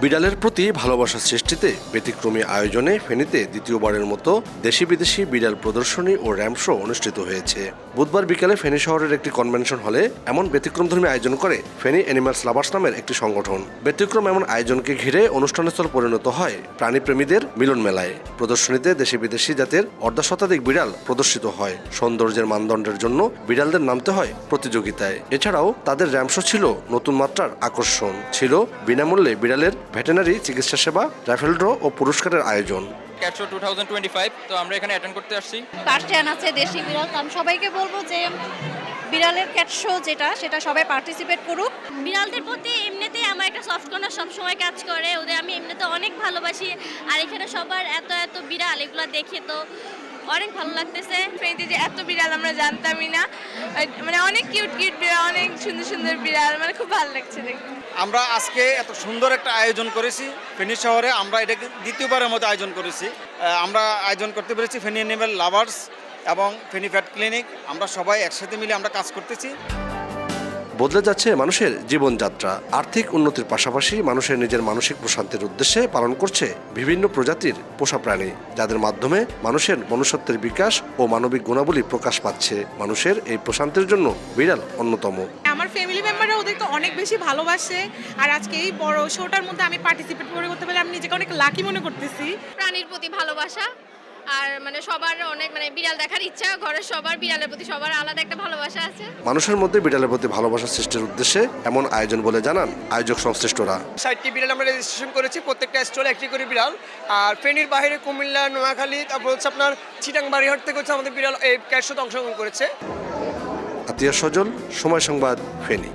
বিড়ালের প্রতি ভালোবাসা সৃষ্টিতে ব্যতিক্রমী আয়োজনে ফেনীতে দ্বিতীয়বারের মতো দেশি বিদেশি বিড়াল প্রদর্শনী ও র্যাম্প শো অনুষ্ঠিত হয়েছে। বুধবার বিকেলে ফেনী শহরের একটি কনভেনশন হলে এমন ব্যতিক্রমধর্মী আয়োজন করে ফেনী অ্যানিমালস লাভার্স নামের একটি সংগঠন। ব্যতিক্রম এমন আয়োজনকে ঘিরে অনুষ্ঠানস্থল পরিণত হয় প্রাণীপ্রেমীদের মিলন মেলায়। প্রদর্শনীতে দেশি বিদেশি জাতের অর্ধশতাধিক বিড়াল প্রদর্শিত হয়। সৌন্দর্যের মানদণ্ডের জন্য বিড়ালদের নামতে হয় প্রতিযোগিতায়। এছাড়াও তাদের র্যাম্প শো ছিল নতুন মাত্রার আকর্ষণ। ছিল বিনামূল্যে বিড়ালের ভেটেনারি চিকিৎসা সেবা, রাফেল ড্র ও পুরস্কারের আয়োজন। ক্যাট শো 2025 তো আমরা এখানে অ্যাটেন্ড করতে আসছি। পার্সিয়ান আছে, দেশি বিড়াল। আমি সবাইকে বলবো যে বিড়ালের ক্যাট শো সেটা সবাই পার্টিসিপেট করুক। বিড়ালদের প্রতি এমনিতেই আমার একটা সফট কর্নার সবসময় কাজ করে, ওদের আমি এমনিতে অনেক ভালোবাসি। আর এখানে সবার এত এত বিড়াল, এগুলো দেখে তো অনেক ভালো লাগতেছে। ফেনীতে যে এত বিড়াল আমরা জানতামই না, মানে অনেক কিউট কিউট বিড়াল, অনেক সুন্দর সুন্দর বিড়াল, মানে খুব ভালো লাগছে দেখতে। আমরা আজকে এত সুন্দর একটা আয়োজন করেছি ফেনী শহরে। আমরা এটাকে দ্বিতীয়বারের মতো আয়োজন করেছি। আমরা আয়োজন করতে পেরেছি ফেনী অ্যানিমাল লাভার্স এবং ফেনী ভেট ক্লিনিক। আমরা সবাই একসাথে মিলে আমরা কাজ করতেছি। বদলে যাচ্ছে মানুষের জীবনযাত্রা। আর্থিক উন্নতির পাশাপাশি মানুষের নিজের মানসিক প্রশান্তির উদ্দেশ্যে পালন করছে বিভিন্ন প্রজাতির পোষা প্রাণী, যাদের মাধ্যমে মানুষের মনুষ্যত্বের বিকাশ ও মানবিক গুণাবলী প্রকাশ পাচ্ছে। মানুষের এই প্রশান্তির জন্য বিড়াল অন্যতম। আমার ফ্যামিলি মেম্বাররা ওদেরকে অনেক বেশি ভালোবাসে। আর আজকে এই বড় শোটার মধ্যে আমি পার্টিসিপেট করতে পারলে আমি নিজেকে অনেক লাকি মনে করতেছি। প্রাণীর প্রতি ভালোবাসা আর মানে সবার অনেক বিড়াল দেখার ইচ্ছা, ঘরের সবার বিড়ালের প্রতি সবার আলাদা একটা ভালোবাসা আছে। মানুষের মধ্যে বিড়ালের প্রতি ভালোবাসা সৃষ্টির উদ্দেশ্যে এমন আয়োজন বলে জানান আয়োজক সংশ্লিষ্টরা। 60টি বিড়াল আমরা রেজিস্ট্রেশন করেছি, প্রত্যেকটা স্টলে একটি করে বিড়াল। আর ফেনীর বাইরে কুমিল্লা, নোয়াখালী, তারপর হচ্ছে আপনার চিটাং, বাড়িহাট থেকে হচ্ছে আমাদের বিড়াল এই ক্যাট শোতে অংশগ্রহণ করেছে। আতিয়া সজল, সময় সংবাদ, ফেনী।